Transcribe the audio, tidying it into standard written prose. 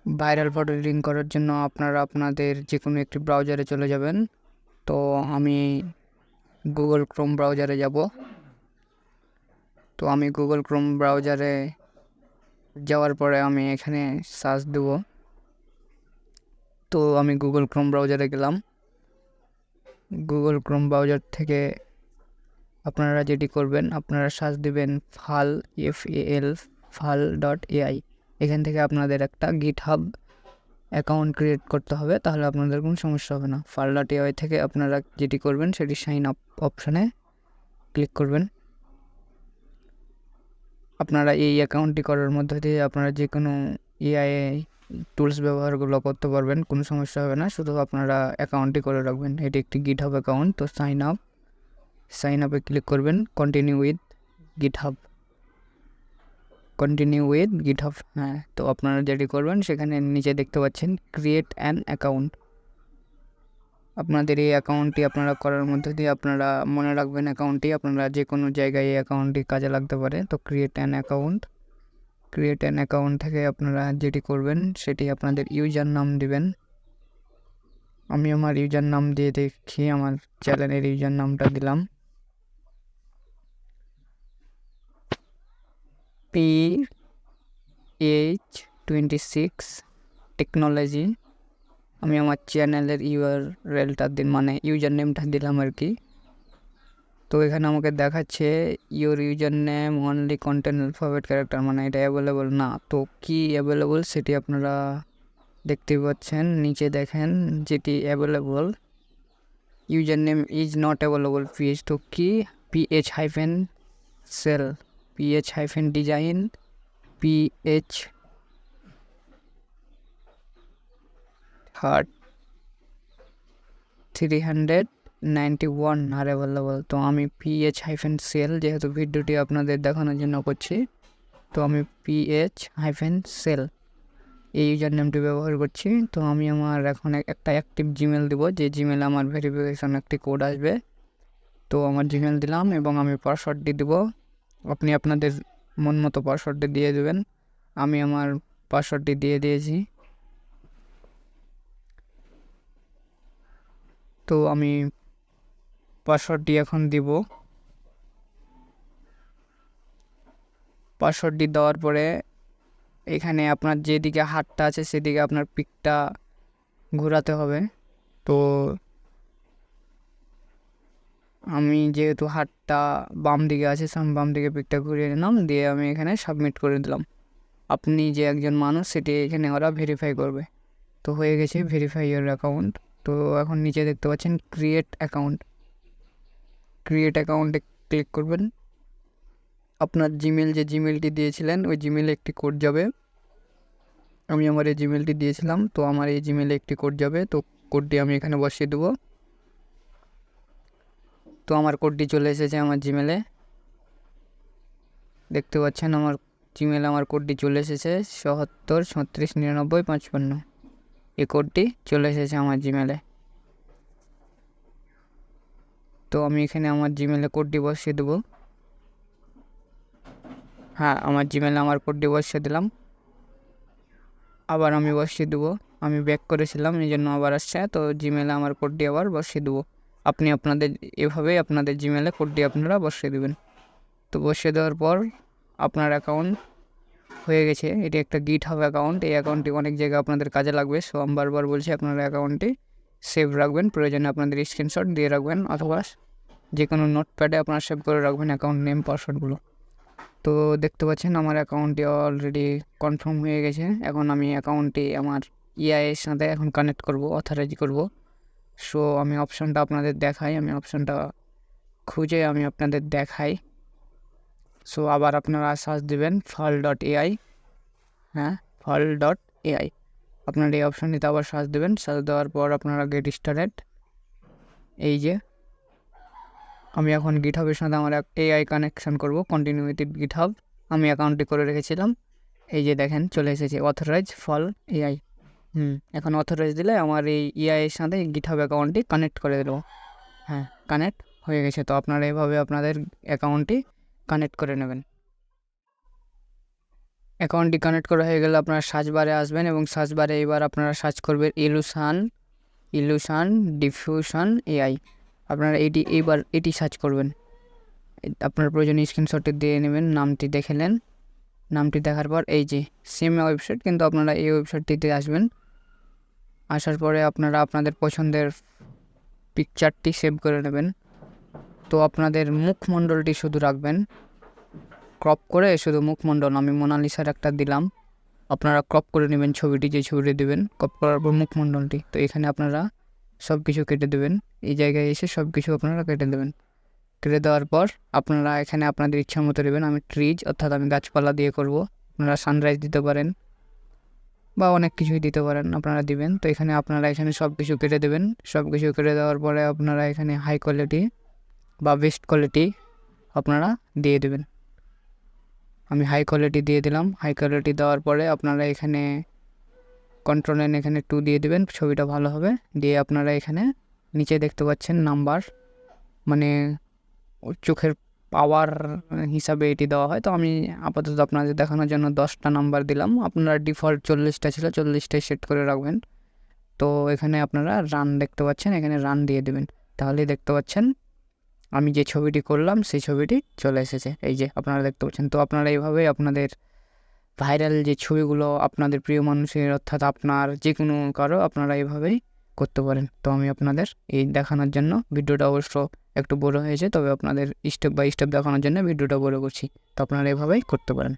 Viral photo editing করার জন্য আপনারা আপনাদের যে কোনো একটি ব্রাউজারে চলে যাবেন। তো আমি গুগল ক্রোম ব্রাউজারে যাব। তো আমি গুগল ক্রোম ব্রাউজারে যাওয়ার পরে আমি এখানে সার্চ দেব। তো আমি গুগল ক্রোম ব্রাউজারে গেলাম। গুগল ক্রোম ব্রাউজার থেকে আপনারা যেটি করবেন, আপনারা সার্চ দেবেন ফাল, FAL, fal.ai। এখান থেকে আপনাদের একটা গিটহাব অ্যাকাউন্ট ক্রিয়েট করতে হবে, তাহলে আপনাদের কোনো সমস্যা হবে না। fal.ai থেকে আপনারা যেটি করবেন সেটি সাইন আপ অপশানে ক্লিক করবেন। আপনারা এই অ্যাকাউন্টটি করার মধ্য দিয়ে আপনারা যে কোনো এআই টুলস ব্যবহারগুলো করতে পারবেন, কোনো সমস্যা হবে না। শুধু আপনারা অ্যাকাউন্টটি করে রাখবেন। এটি একটি গিটহাব অ্যাকাউন্ট। তো সাইন আপে ক্লিক করবেন। Continue with GitHub. হ্যাঁ, তো আপনারা যেটি করবেন সেখানে নিচে দেখতে পাচ্ছেন ক্রিয়েট অ্যান অ্যাকাউন্ট। আপনাদের এই অ্যাকাউন্টটি আপনারা করার মধ্য দিয়ে আপনারা মনে রাখবেন অ্যাকাউন্টটি আপনারা যে কোনো জায়গায় এই অ্যাকাউন্টটি কাজে লাগতে পারে। তো ক্রিয়েট অ্যান অ্যাকাউন্ট থেকে আপনারা যেটি করবেন সেটি আপনাদের ইউজার নাম দিবেন। আমি আমার ইউজার নাম দিয়ে দেখি, আমার চ্যানেলের ইউজার নামটা দিলাম PH26 টেকনোলজি। আমি আমার চ্যানেলের ইউআরএলটা মানে ইউজার নেমটা দিলাম আর কি। তো এখানে আমাকে দেখাচ্ছে your user name only content alphabet character, মানে এটা অ্যাভেলেবল না। তো কি অ্যাভেলেবল সেটি আপনারা দেখতে পাচ্ছেন, নিচে দেখেন যেটি available. User name is not available pH. তো কি PH-সেল, PH-ডিজাইন, PH হার্ট 391 আর অ্যাভেলেবল। তো আমি PH-সেল, যেহেতু ভিডিওটি আপনাদের দেখানোর জন্য করছি, তো আমি PH-সেল এই ইউজার নেমটি ব্যবহার করছি। তো আমি আমার এখন একটা অ্যাক্টিভ জিমেল দেবো, যে জিমেলে আমার ভেরিফিকেশন একটি কোড আসবে। তো আমার জিমেল দিলাম এবং আমি পাসওয়ার্ডটি দেবো। আপনি আপনাদের মন মতো পাসওয়ার্ডটি দিয়ে দেবেন। আমি আমার পাসওয়ার্ডটি দিয়ে দিয়েছি। তো আমি পাসওয়ার্ডটি এখন দিব। পাসওয়ার্ডটি দেওয়ার পরে এখানে আপনার যেদিকে হাতটা আছে সেদিকে আপনার পিকটা ঘোরাতে হবে। তো আমি যেহেতু হাতটা বাম দিকে আছে, বাম দিকে পিকটা ঘুরিয়ে নিলাম, দিয়ে আমি এখানে সাবমিট করে দিলাম। আপনি যে একজন মানুষ সেটি এখানে ওরা ভেরিফাই করবে। তো হয়ে গেছে ভেরিফাই ইউর অ্যাকাউন্ট। তো এখন নিচে দেখতে পাচ্ছেন ক্রিয়েট অ্যাকাউন্টে ক্লিক করবেন। আপনার যে জিমেলটি দিয়েছিলেন ওই জিমেলে একটি কোড যাবে। আমি আমার এই জিমেলটি দিয়েছিলাম, তো আমার এই জিমেলে একটি কোড যাবে। তো কোডটি আমি এখানে বসিয়ে দেবো। তো আমার কোডটি চলে এসেছে আমার জিমেলে, দেখতে পাচ্ছেন আমার জিমেলে আমার কোডটি চলে এসেছে 77369955। এই কোডটি চলে এসেছে আমার জিমেলে। তো আমি এখানে আমার জিমেলে কোডটি বসিয়ে দেবো। হ্যাঁ, আমার জিমেলে আমার কোডটি বসিয়ে দিলাম। আবার আমি বসিয়ে দেবো। আমি ব্যাক করেছিলাম এই জন্য আবার আসছে। তো জিমেলে আমার কোডটি আবার বসিয়ে দেবো। আপনি আপনাদের এভাবেই আপনাদের জিমেলে কোডটি আপনারা বসিয়ে দেবেন। তো বসিয়ে দেওয়ার পর আপনার অ্যাকাউন্ট হয়ে গেছে। এটি একটা গিটহাব অ্যাকাউন্ট। এই অ্যাকাউন্টটি অনেক জায়গায় আপনাদের কাজে লাগবে। সো আমি বারবার বলছি আপনারা অ্যাকাউন্টটি সেভ রাখবেন, প্রয়োজনে আপনাদের স্ক্রিনশট দিয়ে রাখবেন, অথবা যে কোনো নোটপ্যাডে আপনারা সেভ করে রাখবেন অ্যাকাউন্ট নেম পাসওয়ার্ডগুলো। তো দেখতে পাচ্ছেন আমার অ্যাকাউন্টটি অলরেডি কনফার্ম হয়ে গেছে। এখন আমি অ্যাকাউন্টটি আমার এর সাথে এখন কানেক্ট করব, অথরাইজ করব। সো আমি অপশানটা আপনাদের দেখাই, আমি অপশানটা খুঁজে আমি আপনাদের দেখাই। সো আবার আপনারা সার্চ দেবেন fal.ai। হ্যাঁ, fal.ai। আপনার এই অপশানটিতে আবার সার্চ দেবেন। সার্চ দেওয়ার পর আপনারা গেট স্টার্টেড। এই যে আমি এখন গিটহাবের সাথে আমার এআই কানেকশান করব, কন্টিনিউ উইথ গিটহাব। আমি অ্যাকাউন্টটি করে রেখেছিলাম। এই যে দেখেন চলে এসেছে অথরাইজ fal.ai। এখন অথরাইজ দিলে আমার এই এর সাথে গিটহাব অ্যাকাউন্টটি কানেক্ট করে দেবো। হ্যাঁ, কানেক্ট হয়ে গেছে। তো আপনারা এভাবে আপনাদের অ্যাকাউন্টটি কানেক্ট করে নেবেন। অ্যাকাউন্টটি কানেক্ট করা হয়ে গেলে আপনারা সার্চ বারে আসবেন এবং সার্চ বারে এবার আপনারা সার্চ করবেন ইলুশন ডিফিউশন এআই। আপনারা এটি সার্চ করবেন। আপনার প্রয়োজনীয় স্ক্রিনশটটি দিয়ে নেবেন, নামটি দেখে নেন। নামটি দেখার পর এই যে সেম ওয়েবসাইট, কিন্তু আপনারা এই ওয়েবসাইটটিতে আসবেন। আসার পরে আপনারা আপনাদের পছন্দের পিকচারটি সেভ করে নেবেন। তো আপনাদের মুখমণ্ডলটি শুধু রাখবেন, ক্রপ করে শুধু মুখমণ্ডল, আমি মোনালিসার একটা দিলাম, আপনারা ক্রপ করে নেবেন ছবিটি, যে ছবিটি দেবেন ক্রপ করার পর মুখমণ্ডলটি। তো এখানে আপনারা সব কিছু কেটে দেবেন, এই জায়গায় এসে সব কিছু আপনারা কেটে দেবেন। কেটে দেওয়ার পর আপনারা এখানে আপনাদের ইচ্ছা মতো দেবেন। আমি ট্রিজ অর্থাৎ আমি গাছপালা দিয়ে করব, আপনারা সানরাইজ দিতে পারেন বা অনেক কিছুই দিতে পারেন, আপনারা দিবেন। তো আপনারা এখানে সব কিছু কেটে দেবেন। সব কিছু কেটে দেওয়ার পরে আপনারা এখানে হাই কোয়ালিটি বা বেস্ট কোয়ালিটি আপনারা দিয়ে দেবেন। আমি হাই কোয়ালিটি দিয়ে দিলাম। হাই কোয়ালিটি দেওয়ার পরে আপনারা এখানে কন্ট্রোল এন এখানে 2 দিয়ে দেবেন, ছবিটা ভালো হবে। দিয়ে আপনারা এখানে নিচে দেখতে পাচ্ছেন নাম্বার, মানে চোখের পাওয়ার হিসাবে এটি দেওয়া হয়। তো আমি আপাতত আপনাদের দেখানোর জন্য 10টা নাম্বার দিলাম। আপনারা ডিফল্ট 40টা ছিল, 40টাই সেট করে রাখবেন। তো এখানে আপনারা রান দেখতে পাচ্ছেন, এখানে রান দিয়ে দেবেন। তাহলেই দেখতে পাচ্ছেন আমি যে ছবিটি করলাম সেই ছবিটি চলে এসেছে, এই যে আপনারা দেখতে পাচ্ছেন। তো আপনারা এইভাবেই আপনাদের ভাইরাল যে ছবিগুলো আপনাদের প্রিয় মানুষের অর্থাৎ আপনার যে কোনো কারো আপনারা এইভাবেই করতে পারেন। তো আমি আপনাদের এই দেখানোর জন্য, ভিডিওটা অবশ্য একটু বড় হয়েছে, তবে আপনাদের স্টেপ বাই স্টেপ দেখানোর জন্য ভিডিওটা বড় করছি। তো আপনারা এভাবেই করতে পারেন।